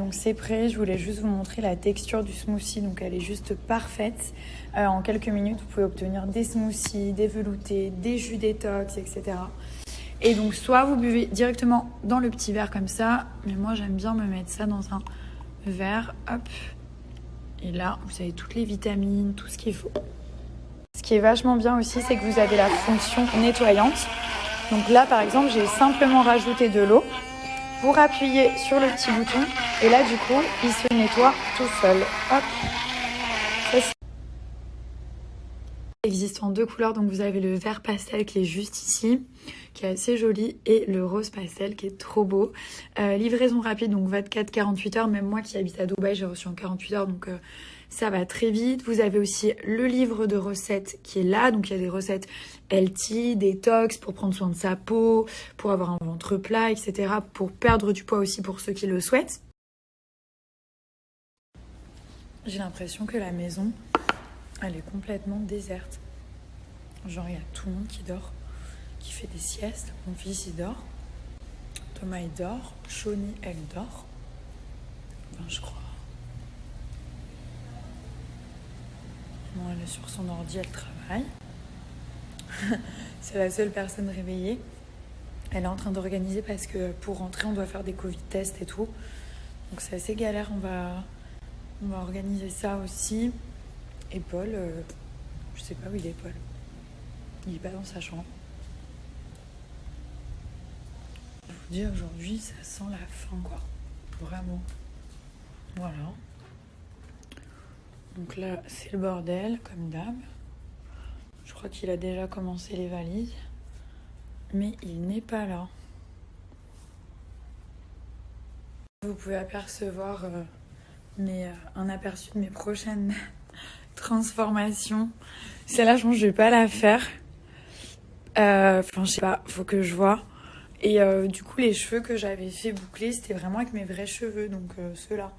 donc c'est prêt. Je voulais juste vous montrer la texture du smoothie. Donc elle est juste parfaite. En quelques minutes, vous pouvez obtenir des smoothies, des veloutés, des jus détox, etc. Et donc soit vous buvez directement dans le petit verre comme ça. Mais moi j'aime bien me mettre ça dans un verre. Hop. Et là, vous avez toutes les vitamines, tout ce qu'il faut. Ce qui est vachement bien aussi, c'est que vous avez la fonction nettoyante. Donc là, par exemple, j'ai simplement rajouté de l'eau. Vous appuyez sur le petit bouton et là, du coup, il se nettoie tout seul. Hop. Il existe en deux couleurs, donc vous avez le vert pastel qui est juste ici, qui est assez joli, et le rose pastel qui est trop beau. Livraison rapide, donc 24-48 heures. Même moi qui habite à Dubaï, j'ai reçu en 48 heures, donc ça va très vite. Vous avez aussi le livre de recettes qui est là, donc il y a des recettes healthy, détox, pour prendre soin de sa peau, pour avoir un ventre plat, etc. Pour perdre du poids aussi pour ceux qui le souhaitent. J'ai l'impression que la maison, elle est complètement déserte. Genre, il y a tout le monde qui dort, qui fait des siestes. Mon fils, il dort. Thomas, il dort. Shawnee, elle dort. Enfin, je crois. Bon, elle est sur son ordi, elle travaille. C'est la seule personne réveillée. Elle est en train d'organiser parce que pour rentrer, on doit faire des Covid tests et tout. Donc, c'est assez galère. On va organiser ça aussi. Et Paul, je sais pas où il est, Paul. Il est pas dans sa chambre. Je vous dis, aujourd'hui, ça sent la fin, quoi. Vraiment. Voilà. Donc là, c'est le bordel, comme d'hab. Je crois qu'il a déjà commencé les valises. Mais il n'est pas là. Vous pouvez apercevoir un aperçu de mes prochaines transformations. Celle-là, je pense que je vais pas la faire. Enfin, je sais pas, faut que je vois. Et du coup, les cheveux que j'avais fait boucler, c'était vraiment avec mes vrais cheveux, donc ceux-là.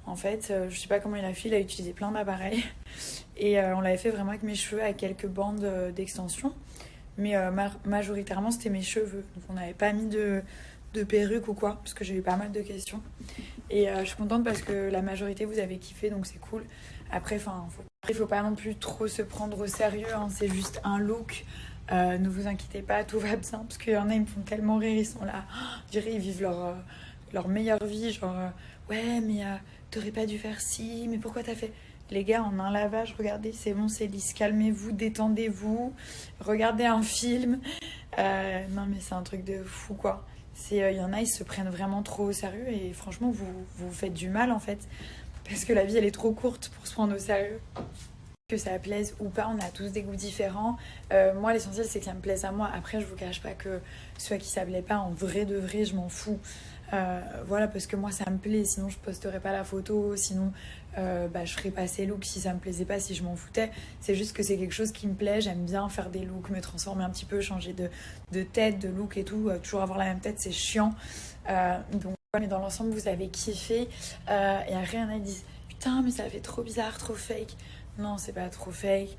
En fait, je sais pas comment il a fait, il a utilisé plein d'appareils. Et on l'avait fait vraiment avec mes cheveux, avec quelques bandes d'extension. Mais majoritairement, c'était mes cheveux. Donc on n'avait pas mis de perruque ou quoi, parce que j'ai eu pas mal de questions. Et je suis contente parce que la majorité, vous avez kiffé, donc c'est cool. Après, faut pas non plus trop se prendre au sérieux, hein, c'est juste un look. Ne vous inquiétez pas, tout va bien, parce qu'il y en a, ils me font tellement rire, ils sont là, je dirais, ils vivent leur meilleure vie, genre, ouais, mais t'aurais pas dû faire ci, mais pourquoi t'as fait... Les gars, en un lavage, regardez, c'est bon, c'est lisse, calmez-vous, détendez-vous, regardez un film. Non, mais c'est un truc de fou, quoi. Il y en a, ils se prennent vraiment trop au sérieux et franchement, vous faites du mal, en fait, parce que la vie, elle est trop courte pour se prendre au sérieux. Que ça plaise ou pas, on a tous des goûts différents. Moi, l'essentiel, c'est que ça me plaise à moi. Après, je vous cache pas que ceux à qui ça plaît pas, en vrai de vrai, je m'en fous. Voilà, parce que moi, ça me plaît. Sinon, je posterais pas la photo. Sinon, je ferais pas ces looks si ça me plaisait pas, si je m'en foutais. C'est juste que c'est quelque chose qui me plaît. J'aime bien faire des looks, me transformer un petit peu, changer de tête, de look et tout. Toujours avoir la même tête, c'est chiant. Donc, mais dans l'ensemble, vous avez kiffé. Y a rien à dire. Putain, mais ça fait trop bizarre, trop fake. Non, c'est pas trop fake.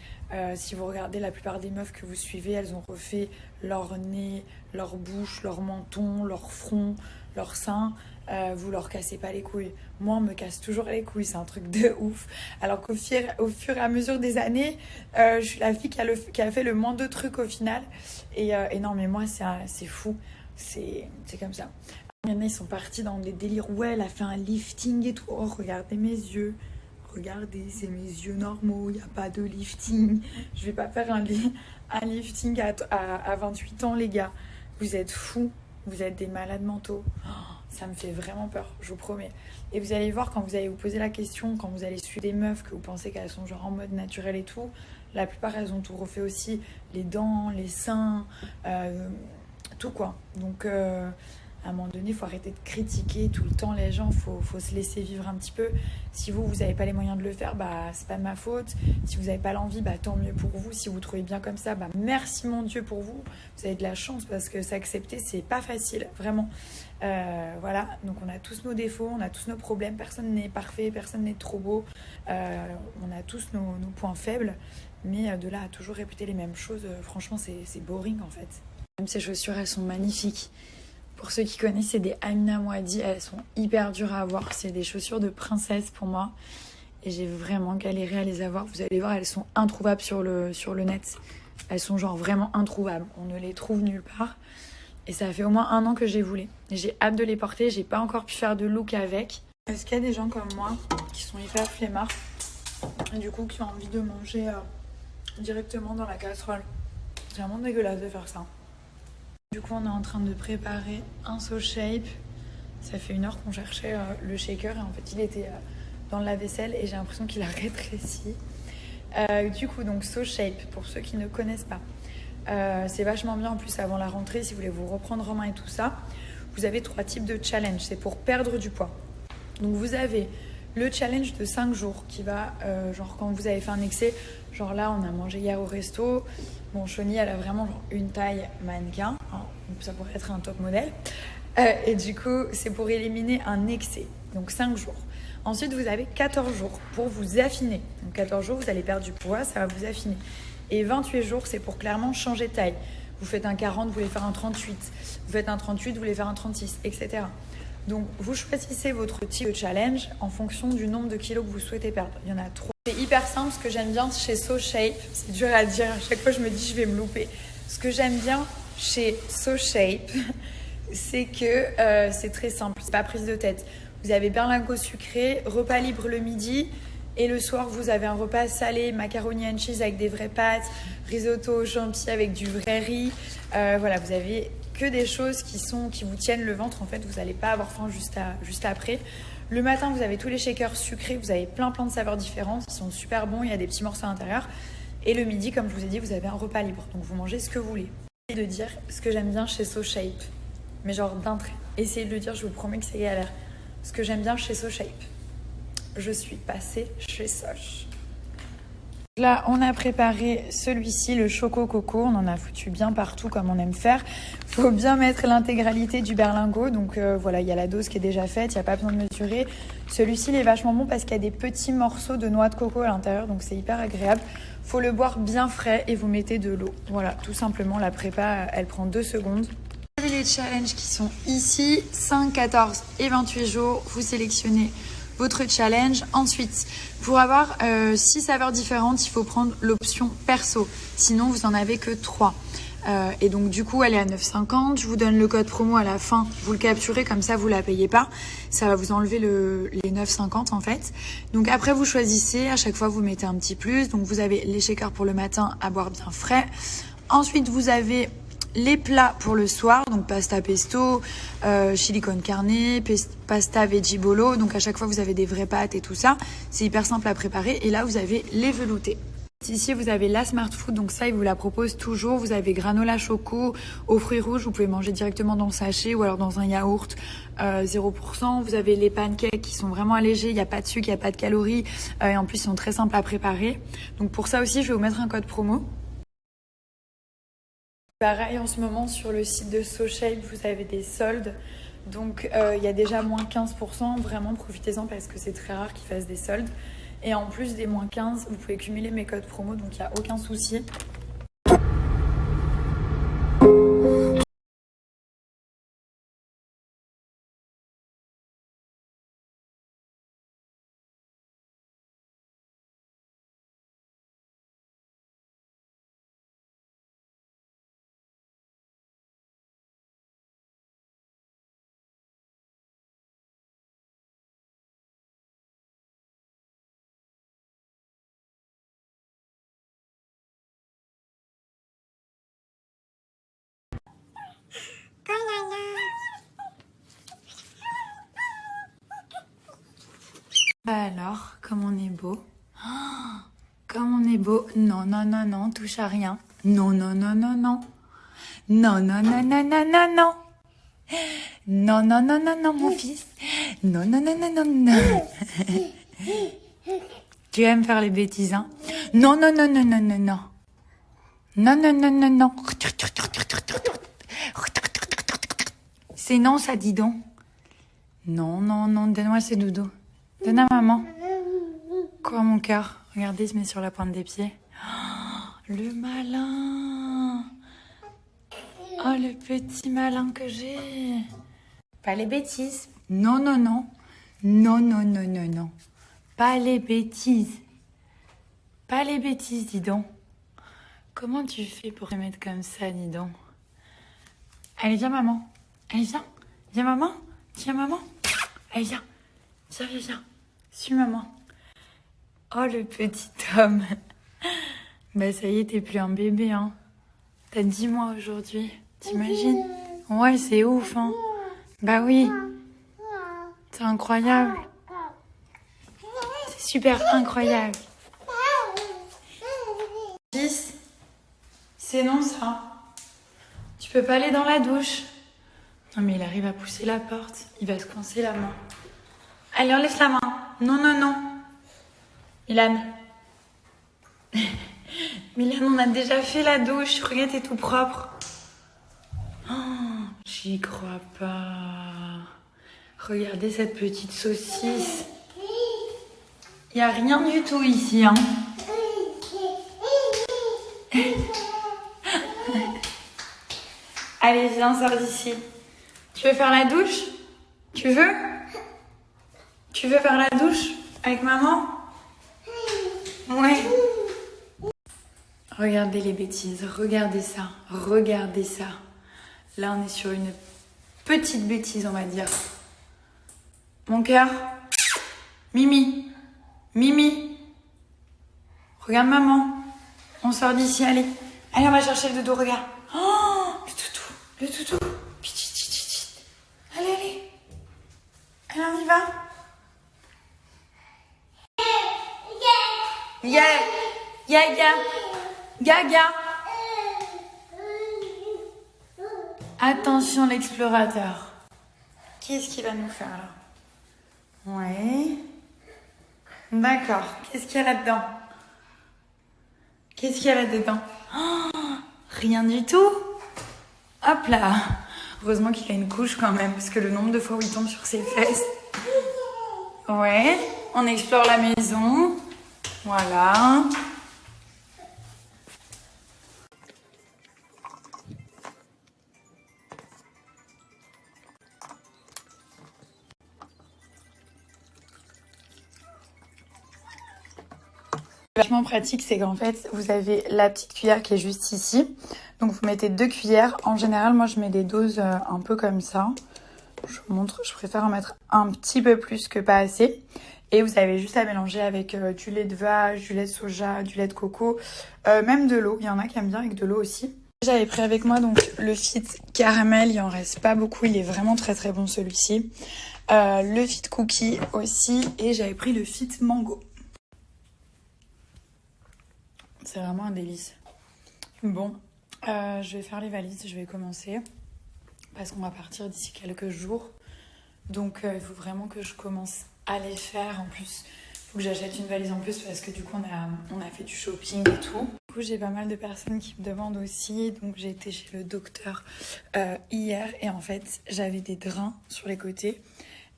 Si vous regardez la plupart des meufs que vous suivez, elles ont refait leur nez, leur bouche, leur menton, leur front, leur sein. Vous leur cassez pas les couilles. Moi, on me casse toujours les couilles, c'est un truc de ouf. Alors qu'au fur et à mesure des années, je suis la fille qui a fait le moins de trucs au final. Et non, mais moi, c'est fou. C'est comme ça. Il y en a, ils sont partis dans des délires. Ouais, elle a fait un lifting et tout. Oh, regardez mes yeux. Regardez, c'est mes yeux normaux, il n'y a pas de lifting. Je vais pas faire un lifting à 28 ans, les gars. Vous êtes fous, vous êtes des malades mentaux. Oh, ça me fait vraiment peur, je vous promets. Et vous allez voir, quand vous allez vous poser la question, quand vous allez suivre des meufs que vous pensez qu'elles sont genre en mode naturel et tout, la plupart, elles ont tout refait aussi. Les dents, les seins, tout quoi. Donc... à un moment donné, il faut arrêter de critiquer tout le temps les gens, faut se laisser vivre un petit peu. Si vous n'avez pas les moyens de le faire, bah c'est pas de ma faute. Si vous n'avez pas l'envie, bah tant mieux pour vous. Si vous trouvez bien comme ça, bah merci mon Dieu pour vous. Vous avez de la chance parce que s'accepter, c'est pas facile, vraiment. Voilà, donc on a tous nos défauts, on a tous nos problèmes. Personne n'est parfait, personne n'est trop beau. On a tous nos points faibles. Mais de là à toujours répéter les mêmes choses, franchement, c'est boring en fait. Même ces chaussures, elles sont magnifiques. Pour ceux qui connaissent, c'est des Amina Mouadi. Elles sont hyper dures à avoir. C'est des chaussures de princesse pour moi. Et j'ai vraiment galéré à les avoir. Vous allez voir, elles sont introuvables sur le net. Elles sont genre vraiment introuvables. On ne les trouve nulle part. Et ça fait au moins 1 an que j'ai voulu. J'ai hâte de les porter. J'ai pas encore pu faire de look avec. Est-ce qu'il y a des gens comme moi qui sont hyper flemmards et du coup qui ont envie de manger directement dans la casserole? C'est vraiment dégueulasse de faire ça. Du coup, on est en train de préparer un So Shape. Ça fait 1 heure qu'on cherchait le shaker et en fait, il était dans le lave-vaisselle et j'ai l'impression qu'il a rétréci. Du coup, donc So Shape, pour ceux qui ne connaissent pas, c'est vachement bien en plus avant la rentrée si vous voulez vous reprendre en main et tout ça. Vous avez 3 types de challenge, c'est pour perdre du poids. Donc vous avez le challenge de 5 jours qui va, genre quand vous avez fait un excès, genre là on a mangé hier au resto, bon Shoni elle a vraiment genre une taille mannequin, hein, donc ça pourrait être un top modèle, et du coup c'est pour éliminer un excès, donc 5 jours. Ensuite vous avez 14 jours pour vous affiner, donc 14 jours vous allez perdre du poids, ça va vous affiner. Et 28 jours c'est pour clairement changer de taille. Vous faites un 40, vous voulez faire un 38, vous faites un 38, vous voulez faire un 36, etc. Donc, vous choisissez votre type de challenge en fonction du nombre de kilos que vous souhaitez perdre. Il y en a 3. C'est hyper simple. Ce que j'aime bien chez So Shape, c'est dur à dire. À chaque fois, je me dis, je vais me louper. Ce que j'aime bien chez So Shape, c'est que c'est très simple. C'est pas prise de tête. Vous avez berlingot sucré, repas libre le midi. Et le soir, vous avez un repas salé, macaroni and cheese avec des vraies pâtes, risotto champi avec du vrai riz. Voilà, vous avez que des choses qui vous tiennent le ventre. En fait, vous n'allez pas avoir faim juste après. Le matin, vous avez tous les shakers sucrés. Vous avez plein de saveurs différentes. Ils sont super bons. Il y a des petits morceaux à l'intérieur. Et le midi, comme je vous ai dit, vous avez un repas libre. Donc, vous mangez ce que vous voulez. Essayez de dire ce que j'aime bien chez So Shape. Mais genre d'un trait. Essayez de le dire, je vous promets que c'est galère. Ce que j'aime bien chez So Shape. Je suis passée chez Soch. Là, on a préparé celui-ci, le Choco Coco. On en a foutu bien partout comme on aime faire. Faut bien mettre l'intégralité du berlingot. Donc voilà, il y a la dose qui est déjà faite. Il n'y a pas besoin de mesurer. Celui-ci, il est vachement bon parce qu'il y a des petits morceaux de noix de coco à l'intérieur. Donc c'est hyper agréable. Faut le boire bien frais et vous mettez de l'eau. Voilà, tout simplement, la prépa, elle prend 2 secondes. Vous avez les challenges qui sont ici. 5, 14 et 28 jours. Vous sélectionnez votre challenge. Ensuite, pour avoir 6 saveurs différentes, il faut prendre l'option perso. Sinon, vous en avez que 3. Et donc, du coup, elle est à 9,50. Je vous donne le code promo à la fin. Vous le capturez, comme ça, vous la payez pas. Ça va vous enlever les 9,50 en fait. Donc, après, vous choisissez. À chaque fois, vous mettez un petit plus. Donc, vous avez les shakers pour le matin à boire bien frais. Ensuite, vous avez les plats pour le soir, donc pasta pesto, chili con carne, pasta veggie bolo. Donc à chaque fois vous avez des vraies pâtes et tout ça. C'est hyper simple à préparer. Et là vous avez les veloutés. Ici vous avez la Smart Food, donc ça ils vous la proposent toujours. Vous avez granola choco aux fruits rouges, vous pouvez manger directement dans le sachet ou alors dans un yaourt 0%. Vous avez les pancakes qui sont vraiment allégés, il n'y a pas de sucre, il n'y a pas de calories et en plus ils sont très simples à préparer. Donc pour ça aussi je vais vous mettre un code promo. Pareil, en ce moment, sur le site de So Shape, vous avez des soldes. Donc, il y a déjà moins 15%. Vraiment, profitez-en parce que c'est très rare qu'ils fassent des soldes. Et en plus des moins 15, vous pouvez cumuler mes codes promo. Donc, il n'y a aucun souci. Alors, comme on est beau. Oh, comme on est beau. Non, non, non, non, touche à rien. Non, non, non, non, non. Non, non, non, non, non, non, non. Non, non, non, non, non, mon fils. Non, non, non, non, non, non. Tu aimes faire les bêtises, hein? Non, non, non, non, non, non, non. Non, non, non, non, non. C'est non, ça, dis donc. Non, non, non, donne-moi ces doudous. Donne à maman. Quoi, mon cœur? Regardez, il se met sur la pointe des pieds. Oh, le malin. Oh, le petit malin que j'ai. Pas les bêtises. Non, non, non. Non, non, non, non, non. Pas les bêtises. Pas les bêtises, dis donc. Comment tu fais pour te mettre comme ça, dis donc? Allez, viens, maman. Allez, viens. Viens, maman. Tiens, maman. Allez, viens. Viens, viens, viens. Suis maman. Oh, le petit homme. Bah, ça y est, t'es plus un bébé, hein. T'as 10 mois aujourd'hui. T'imagines? Ouais, c'est ouf, hein. Bah oui. C'est incroyable. C'est super incroyable. 10. C'est non, ça. Tu peux pas aller dans la douche. Non, mais il arrive à pousser la porte. Il va se coincer la main. Allez, enlève la main. Non, non, non. Milan. Milan, on a déjà fait la douche. Regarde, t'es tout propre. Oh, j'y crois pas. Regardez cette petite saucisse. Il n'y a rien du tout ici, hein. Allez, viens, sors d'ici. Tu veux faire la douche? Tu veux? Tu veux faire la douche avec maman? Ouais. Regardez les bêtises, regardez ça, regardez ça. Là, on est sur une petite bêtise, on va dire. Mon cœur. Mimi. Mimi. Regarde maman. On sort d'ici, allez. Allez, on va chercher le doudou, regarde. Oh, le toutou, le toutou. Allez, allez. Allez, on y va. Yeah. Yeah, yeah. Gaga. Attention l'explorateur. Qu'est-ce qu'il va nous faire là? Ouais. D'accord. Qu'est-ce qu'il y a là-dedans? Qu'est-ce qu'il y a là-dedans? Oh, rien du tout. Hop là. Heureusement qu'il a une couche quand même, parce que le nombre de fois où il tombe sur ses fesses. Ouais. On explore la maison. Voilà. Vachement pratique, c'est qu'en fait vous avez la petite cuillère qui est juste ici, donc vous mettez 2 cuillères. En général moi je mets des doses un peu comme ça, je vous montre, je préfère en mettre un petit peu plus que pas assez, et vous avez juste à mélanger avec du lait de vache, du lait de soja, du lait de coco, même de l'eau. Il y en a qui aiment bien avec de l'eau aussi. J'avais pris avec moi donc le Fit Caramel, il en reste pas beaucoup, il est vraiment très très bon celui-ci, le Fit Cookie aussi, et j'avais pris le Fit Mango. C'est vraiment un délice. Bon, je vais faire les valises, je vais commencer. Parce qu'on va partir d'ici quelques jours. Donc il faut vraiment que je commence à les faire. En plus, il faut que j'achète une valise en plus parce que du coup on a fait du shopping et tout. Du coup j'ai pas mal de personnes qui me demandent aussi. Donc j'ai été chez le docteur hier et en fait j'avais des drains sur les côtés.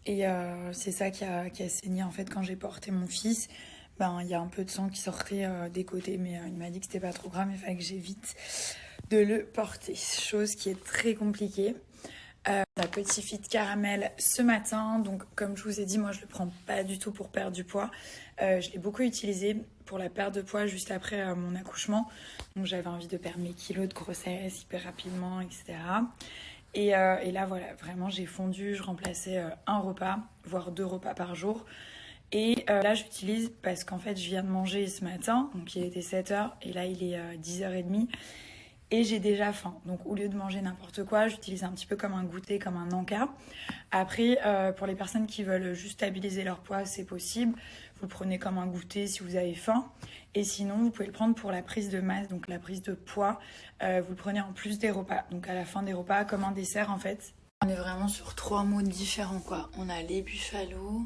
Et c'est ça qui a saigné en fait quand j'ai porté mon fils. Ben, il y a un peu de sang qui sortait des côtés, mais il m'a dit que c'était pas trop grave, il fallait que j'évite de le porter. Chose qui est très compliquée. La petite Fit Caramel ce matin, donc comme je vous ai dit, moi je le prends pas du tout pour perdre du poids. Je l'ai beaucoup utilisé pour la perte de poids juste après mon accouchement. Donc j'avais envie de perdre mes kilos de grossesse hyper rapidement, etc. Et là voilà, vraiment j'ai fondu, je remplaçais un repas, voire 2 repas par jour. Et là j'utilise parce qu'en fait je viens de manger ce matin, donc il était 7h et là il est 10h30 et j'ai déjà faim. Donc au lieu de manger n'importe quoi, j'utilise un petit peu comme un goûter, comme un encas. Après pour les personnes qui veulent juste stabiliser leur poids, c'est possible. Vous le prenez comme un goûter si vous avez faim. Et sinon vous pouvez le prendre pour la prise de masse, donc la prise de poids. Vous le prenez en plus des repas, donc à la fin des repas comme un dessert en fait. On est vraiment sur 3 modes différents quoi. On a les Buffalo,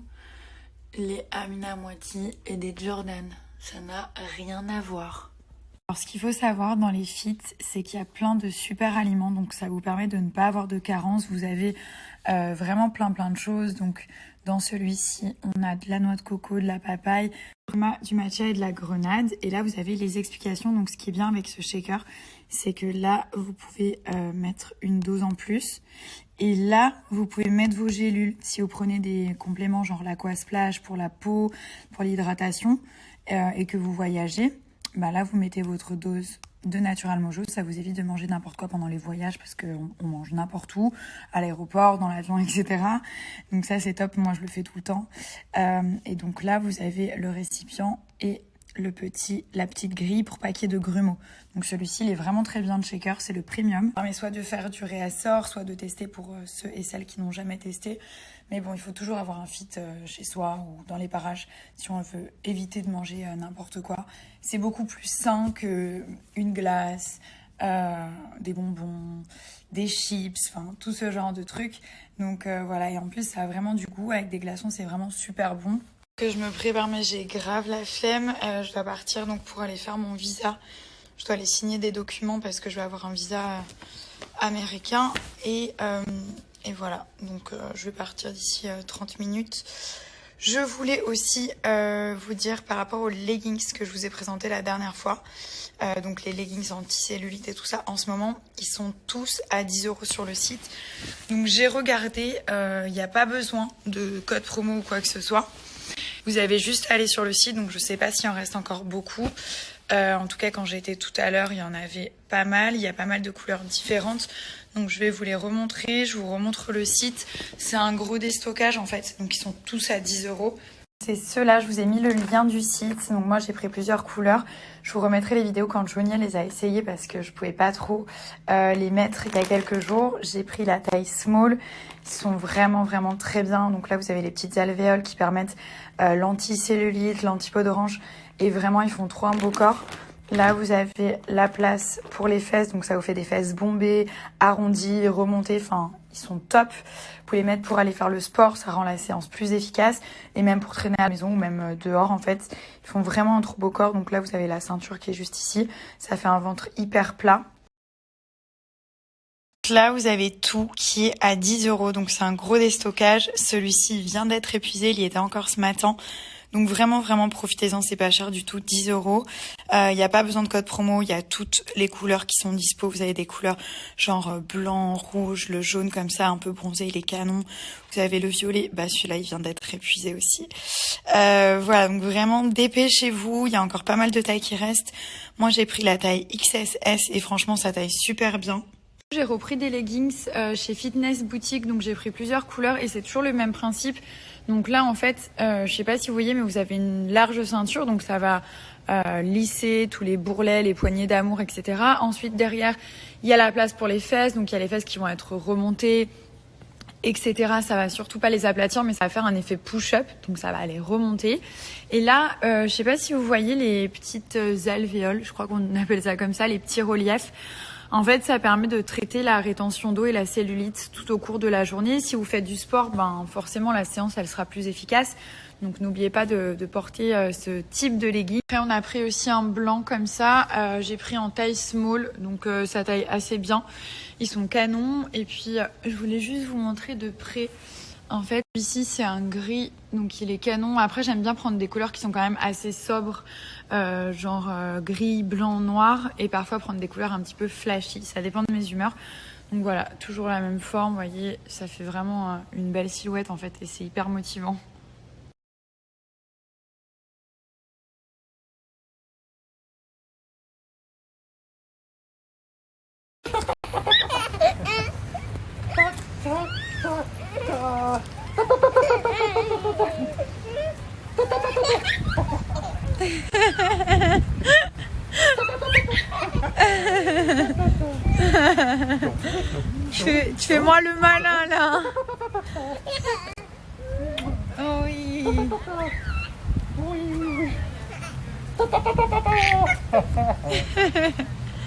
les Amina Moiti et des Jordan. Ça n'a rien à voir. Alors ce qu'il faut savoir dans les Fit, c'est qu'il y a plein de super aliments, donc ça vous permet de ne pas avoir de carence. Vous avez vraiment plein de choses. Donc dans celui-ci, on a de la noix de coco, de la papaye, du matcha et de la grenade. Et là, vous avez les explications. Donc ce qui est bien avec ce shaker, c'est que là, vous pouvez mettre une dose en plus. Et là, vous pouvez mettre vos gélules. Si vous prenez des compléments genre l'Aquasplash pour la peau, pour l'hydratation, et que vous voyagez, bah là, vous mettez votre dose de Natural Mojo. Ça vous évite de manger n'importe quoi pendant les voyages parce qu'on mange n'importe où, à l'aéroport, dans l'avion, etc. Donc ça, c'est top. Moi, je le fais tout le temps. Et donc là, vous avez le récipient et la petite grille pour paquet de grumeaux. Donc celui-ci, il est vraiment très bien de Shaker, c'est le premium. Ça permet soit de faire du réassort, soit de tester pour ceux et celles qui n'ont jamais testé. Mais bon, il faut toujours avoir un fit chez soi ou dans les parages si on veut éviter de manger n'importe quoi. C'est beaucoup plus sain qu'une glace, des bonbons, des chips, enfin tout ce genre de trucs. Donc voilà, et en plus ça a vraiment du goût. Avec des glaçons, c'est vraiment super bon. Que je me prépare, mais j'ai grave la flemme. Je dois partir donc pour aller faire mon visa. Je dois aller signer des documents parce que je vais avoir un visa américain. Et voilà, donc je vais partir d'ici 30 minutes. Je voulais aussi vous dire par rapport aux leggings que je vous ai présenté la dernière fois. Donc les leggings anti-cellulite et tout ça, en ce moment, ils sont tous à 10 € sur le site. Donc j'ai regardé, il n'y a pas besoin de code promo ou quoi que ce soit. Vous avez juste à aller sur le site, donc je ne sais pas s'il en reste encore beaucoup. En tout cas, quand j'étais tout à l'heure, il y en avait pas mal. Il y a pas mal de couleurs différentes. Donc je vais vous les remontrer. Je vous remontre le site. C'est un gros déstockage en fait. Donc ils sont tous à 10 €. C'est ceux-là, je vous ai mis le lien du site. Donc moi j'ai pris plusieurs couleurs. Je vous remettrai les vidéos quand Johnny les a essayées parce que je pouvais pas trop les mettre il y a quelques jours. J'ai pris la taille small. Ils sont vraiment vraiment très bien. Donc là vous avez les petites alvéoles qui permettent l'anti-cellulite, l'anti-peau d'orange. Et vraiment ils font trop un beau corps. Là vous avez la place pour les fesses. Donc ça vous fait des fesses bombées, arrondies, remontées. Enfin ils sont top. Vous pouvez les mettre pour aller faire le sport, ça rend la séance plus efficace. Et même pour traîner à la maison ou même dehors en fait. Ils font vraiment un trop beau corps. Donc là vous avez la ceinture qui est juste ici. Ça fait un ventre hyper plat. Là vous avez tout qui est à 10 €. Donc c'est un gros déstockage. Celui-ci vient d'être épuisé, il y était encore ce matin. Donc vraiment vraiment profitez-en, c'est pas cher du tout, 10 €. Il n'y a pas besoin de code promo, il y a toutes les couleurs qui sont dispo. Vous avez des couleurs genre blanc, rouge, le jaune comme ça, un peu bronzé, il est canon. Vous avez le violet, bah celui-là il vient d'être épuisé aussi. Voilà, donc vraiment dépêchez-vous, il y a encore pas mal de tailles qui restent. Moi j'ai pris la taille XSS et franchement ça taille super bien. J'ai repris des leggings chez Fitness Boutique, donc j'ai pris plusieurs couleurs et c'est toujours le même principe. Donc là en fait, je sais pas si vous voyez, mais vous avez une large ceinture, donc ça va lisser tous les bourrelets, les poignées d'amour, etc. Ensuite derrière, il y a la place pour les fesses, donc il y a les fesses qui vont être remontées, etc. Ça va surtout pas les aplatir, mais ça va faire un effet push-up, donc ça va les remonter. Et là, je sais pas si vous voyez les petites alvéoles, je crois qu'on appelle ça comme ça, les petits reliefs. En fait, ça permet de traiter la rétention d'eau et la cellulite tout au cours de la journée. Si vous faites du sport, ben forcément la séance elle sera plus efficace. Donc n'oubliez pas de porter ce type de leggings. Après on a pris aussi un blanc comme ça. J'ai pris en taille small, donc ça taille assez bien. Ils sont canons. Et puis je voulais juste vous montrer de près. En fait, ici c'est un gris, donc il est canon. Après, j'aime bien prendre des couleurs qui sont quand même assez sobres, genre gris, blanc, noir, et parfois prendre des couleurs un petit peu flashy. Ça dépend de mes humeurs. Donc voilà, toujours la même forme, vous voyez, ça fait vraiment une belle silhouette en fait, et c'est hyper motivant. Tu fais moi le malin là. Oh oui. Oui.